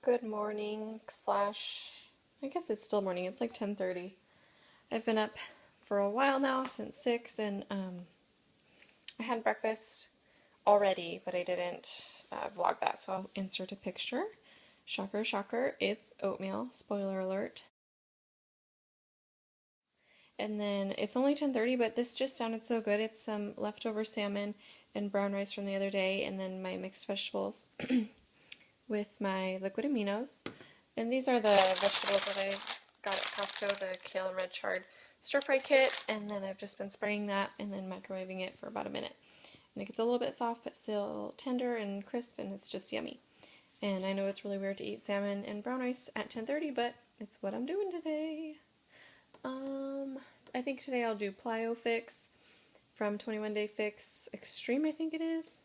Good morning slash, I guess it's still morning. It's like 10:30. I've been up for a while now, since 6, and I had breakfast already, but I didn't vlog that, so I'll insert a picture. Shocker, shocker, it's oatmeal, spoiler alert. And then it's only 10:30, but this just sounded so good. It's some leftover salmon and brown rice from the other day, and then my mixed vegetables with my liquid aminos. And these are the vegetables that I got at Costco, the kale and red chard stir-fry kit, and then I've just been spraying that and then microwaving it for about a minute. And it gets a little bit soft, but still tender and crisp, and it's just yummy. And I know it's really weird to eat salmon and brown rice at 10:30, but it's what I'm doing today. I think today I'll do Plyo Fix from 21 Day Fix Extreme, I think it is.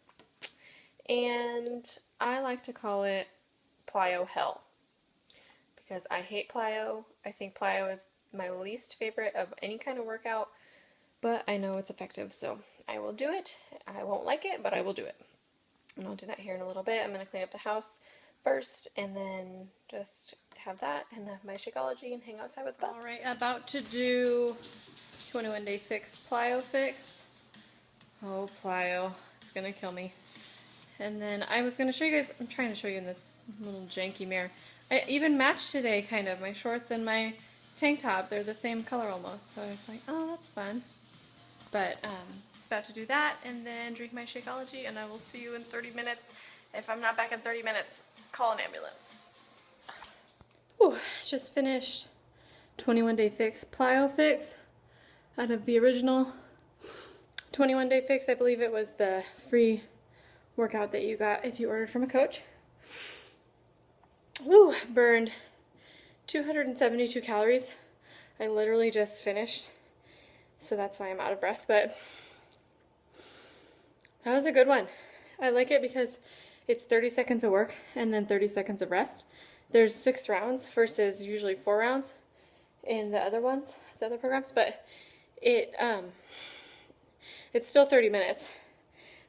And I like to call it Plyo Hell, because I hate plyo. I think plyo is my least favorite of any kind of workout, but I know it's effective, so I will do it. I won't like it, but I will do it. And I'll do that here in a little bit. I'm going to clean up the house first, and then just have that, and have my Shakeology, and hang outside with Bubs. Alright, about to do 21 Day Fix Plyo Fix. Oh, plyo. It's going to kill me. And then I was going to show you guys, I'm trying to show you in this little janky mirror. I even matched today, kind of. My shorts and my tank top, they're the same color almost. So I was like, oh, that's fun. But about to do that and then drink my Shakeology, and I will see you in 30 minutes. If I'm not back in 30 minutes, call an ambulance. Ooh, just finished 21 Day Fix Plyo Fix out of the original 21 Day Fix. I believe it was the free workout that you got if you ordered from a coach. Ooh, burned 272 calories. I literally just finished, so that's why I'm out of breath, but that was a good one. I like it because it's 30 seconds of work and then 30 seconds of rest. There's 6 rounds versus usually 4 rounds in the other ones, the other programs, but it's still 30 minutes.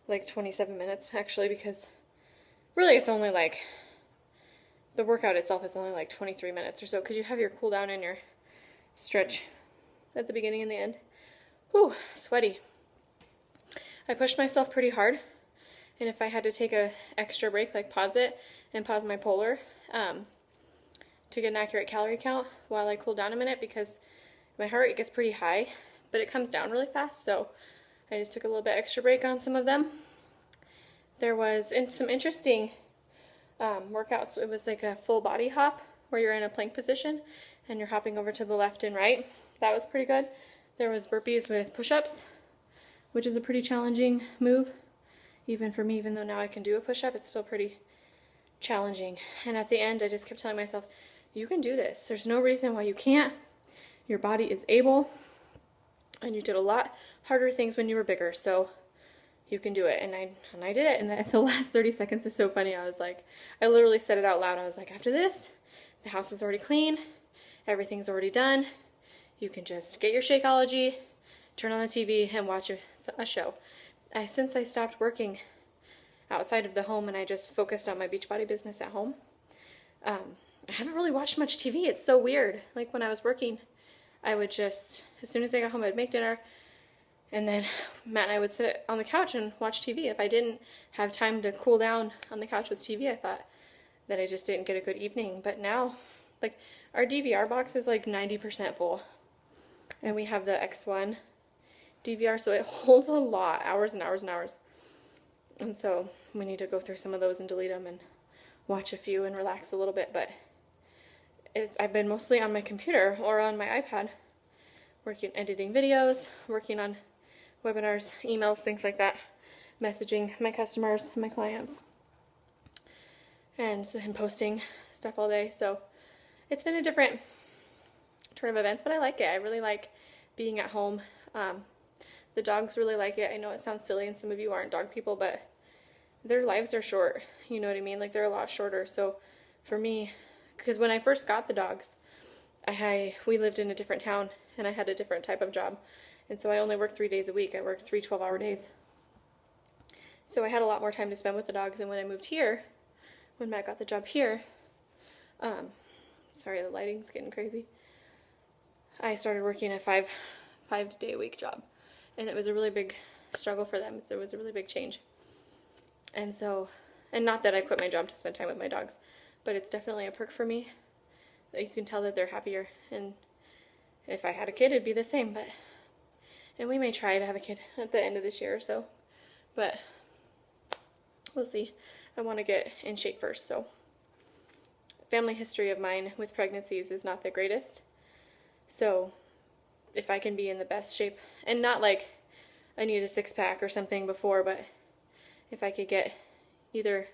Like 27 minutes actually, because really it's only like, the workout itself is only like 23 minutes or so, because you have your cool down and your stretch at the beginning and the end. Whew, sweaty. I pushed myself pretty hard, and if I had to take a extra break, like pause it and pause my polar to get an accurate calorie count while I cool down a minute, because my heart rate gets pretty high, but it comes down really fast, so I just took a little bit extra break on some of them. There was some interesting workouts. It was like a full body hop where you're in a plank position and you're hopping over to the left and right. That was pretty good. There was burpees with push-ups, which is a pretty challenging move. Even for me, even though now I can do a push-up, it's still pretty challenging. And at the end, I just kept telling myself, you can do this. There's no reason why you can't. Your body is able. And you did a lot harder things when you were bigger, so you can do it. And I did it, and the last 30 seconds is so funny. I was like, I literally said it out loud. I was like, after this, the house is already clean, everything's already done. You can just get your Shakeology, turn on the TV, and watch a show. Since I stopped working outside of the home and I just focused on my Beachbody business at home, I haven't really watched much TV. It's so weird. Like when I was working, I would just, as soon as I got home, I'd make dinner, and then Matt and I would sit on the couch and watch TV. If I didn't have time to cool down on the couch with TV, I thought that I just didn't get a good evening. But now, like, our DVR box is like 90% full, and we have the X1 DVR, so it holds a lot, hours and hours and hours. And so we need to go through some of those and delete them and watch a few and relax a little bit, but I've been mostly on my computer or on my iPad, editing videos, working on webinars, emails, things like that, messaging my customers, my clients, and posting stuff all day. So it's been a different turn of events, but I like it. I really like being at home. The dogs really like it. I know it sounds silly and some of you aren't dog people, but their lives are short. You know what I mean? Like, they're a lot shorter. So for me, because when I first got the dogs, we lived in a different town, and I had a different type of job, and so I only worked 3 days a week. I worked 3 12-hour days. So I had a lot more time to spend with the dogs, and when I moved here, when Matt got the job here, Sorry, the lighting's getting crazy. I started working a five-day-a-week job, and it was a really big struggle for them. So it was a really big change. And so, and not that I quit my job to spend time with my dogs, but it's definitely a perk for me that you can tell that they're happier. And if I had a kid, it'd be the same. And we may try to have a kid at the end of this year or so, but we'll see. I want to get in shape first. So, family history of mine with pregnancies is not the greatest. So, if I can be in the best shape, and not like I need a six-pack or something before, but if I could get either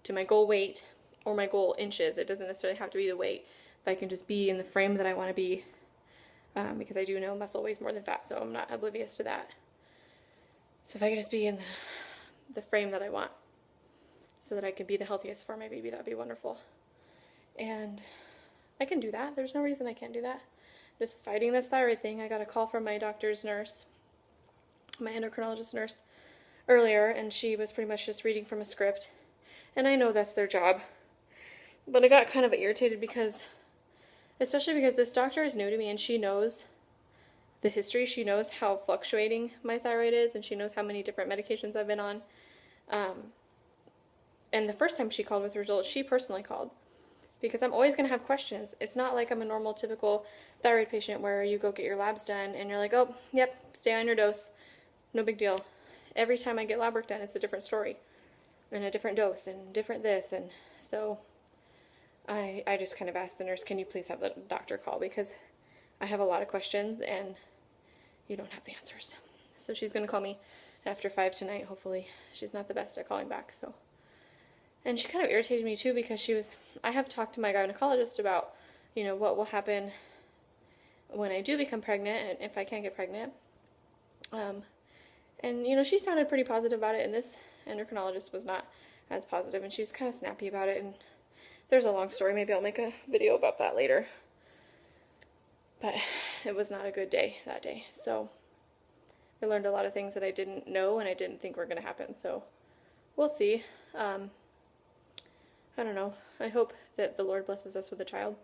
to my goal weight or my goal inches, it doesn't necessarily have to be the weight. If I can just be in the frame that I want to be, because I do know muscle weighs more than fat, so I'm not oblivious to that. So if I could just be in the frame that I want, so that I can be the healthiest for my baby, that'd be wonderful. And I can do that. There's no reason I can't do that. Just fighting this thyroid thing. I got a call from my doctor's nurse, my endocrinologist nurse, earlier, and she was pretty much just reading from a script. And I know that's their job. But I got kind of irritated because, especially because this doctor is new to me and she knows the history. She knows how fluctuating my thyroid is, and she knows how many different medications I've been on. And the first time she called with results, she personally called. Because I'm always going to have questions. It's not like I'm a normal, typical thyroid patient where you go get your labs done and you're like, oh, yep, stay on your dose. No big deal. Every time I get lab work done, it's a different story. And a different dose and different this. And so I just kind of asked the nurse, can you please have the doctor call? Because I have a lot of questions and you don't have the answers. So she's going to call me after 5 tonight, hopefully. She's not the best at calling back, so. And she kind of irritated me too because I have talked to my gynecologist about, what will happen when I do become pregnant and if I can get pregnant. And, she sounded pretty positive about it, and this endocrinologist was not as positive, and she was kind of snappy about it, and there's a long story. Maybe I'll make a video about that later. But it was not a good day that day, so I learned a lot of things that I didn't know and I didn't think were going to happen, so we'll see. I don't know. I hope that the Lord blesses us with a child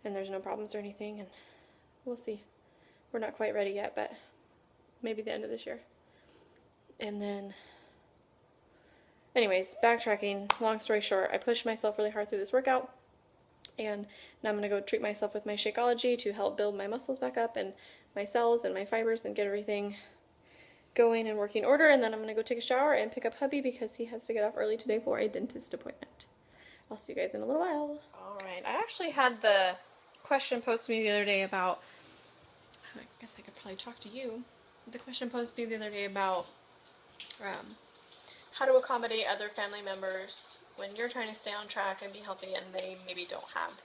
and there's no problems or anything, and we'll see. We're not quite ready yet, but maybe the end of this year. And then, anyways, backtracking, long story short, I pushed myself really hard through this workout, and now I'm going to go treat myself with my Shakeology to help build my muscles back up and my cells and my fibers and get everything going in working order, and then I'm going to go take a shower and pick up hubby because he has to get off early today for a dentist appointment. I'll see you guys in a little while. Alright, I actually had the question posed to me the other day about, I guess I could probably talk to you. The question posed to me the other day about how to accommodate other family members when you're trying to stay on track and be healthy and they maybe don't have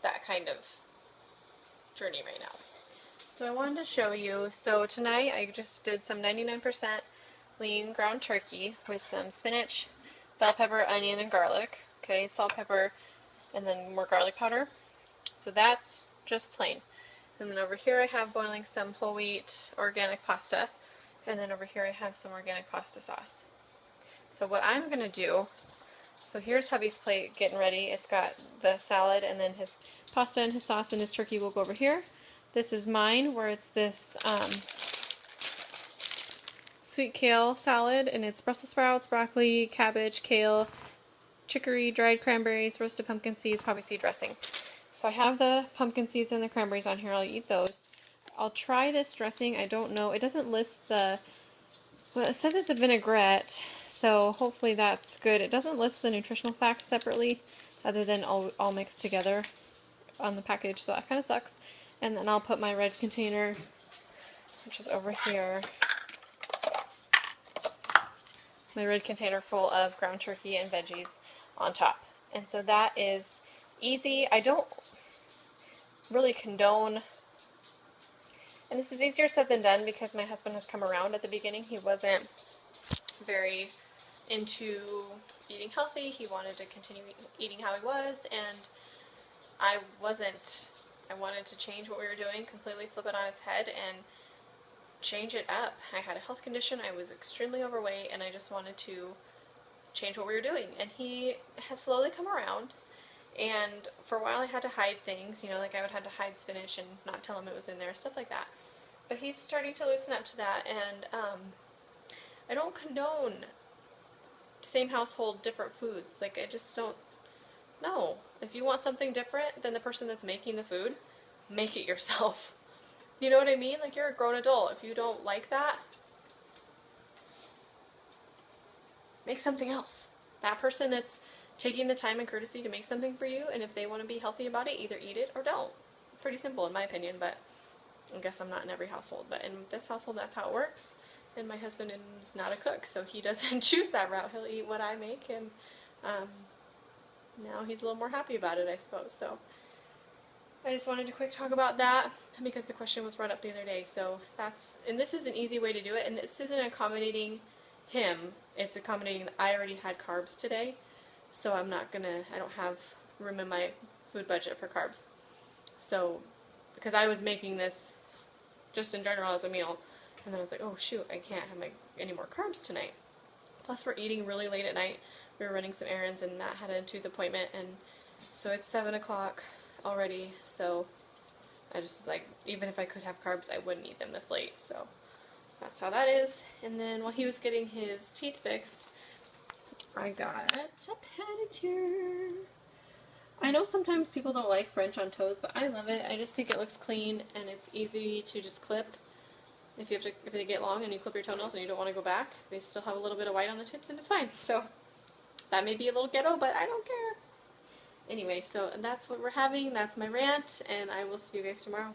that kind of journey right now. So I wanted to show you, so tonight I just did some 99% lean ground turkey with some spinach, bell pepper, onion, and garlic. Okay, salt, pepper, and then more garlic powder. So that's just plain. And then over here I have boiling some whole wheat organic pasta. And then over here I have some organic pasta sauce. So what I'm going to do, so here's hubby's plate getting ready. It's got the salad and then his pasta and his sauce and his turkey will go over here. This is mine, where it's this sweet kale salad, and it's Brussels sprouts, broccoli, cabbage, kale, chicory, dried cranberries, roasted pumpkin seeds, poppy seed dressing. So I have the pumpkin seeds and the cranberries on here. I'll eat those. I'll try this dressing. I don't know. It doesn't list the, well, it says it's a vinaigrette, so hopefully that's good. It doesn't list the nutritional facts separately, other than all mixed together on the package, so that kind of sucks. And then I'll put my red container, which is over here, my red container full of ground turkey and veggies on top. And so that is easy. I don't really condone, and this is easier said than done because my husband has come around. At the beginning he wasn't very into eating healthy. He wanted to continue eating how he was, and I wasn't. I wanted to change what we were doing, completely flip it on its head and change it up. I had a health condition, I was extremely overweight, and I just wanted to change what we were doing. And he has slowly come around, And for a while I had to hide things, you know, like I would have to hide spinach and not tell him it was in there, stuff like that. But he's starting to loosen up to that, and I don't condone same household, different foods. Like, I just don't, no. If you want something different than the person that's making the food, make it yourself. You know what I mean? Like, you're a grown adult. If you don't like that, make something else. That person that's taking the time and courtesy to make something for you, and if they want to be healthy about it, either eat it or don't. Pretty simple in my opinion, but I guess I'm not in every household. But in this household, that's how it works. And my husband is not a cook, so he doesn't choose that route. He'll eat what I make, and now he's a little more happy about it, I suppose. So I just wanted to quick talk about that because the question was brought up the other day. So that's, and this is an easy way to do it, and this isn't accommodating him. It's accommodating that I already had carbs today, so I don't have room in my food budget for carbs. So, because I was making this just in general as a meal, and then I was like, oh shoot, I can't have any more carbs tonight. Plus we're eating really late at night. We were running some errands, and Matt had a tooth appointment, and so it's 7 o'clock already, so I just was like, even if I could have carbs, I wouldn't eat them this late, so that's how that is. And then while he was getting his teeth fixed, I got a pedicure. I know sometimes people don't like French on toes, but I love it. I just think it looks clean, and it's easy to just clip. If they get long and you clip your toenails and you don't want to go back, they still have a little bit of white on the tips, and it's fine. So that may be a little ghetto, but I don't care. Anyway, so that's what we're having. That's my rant, and I will see you guys tomorrow.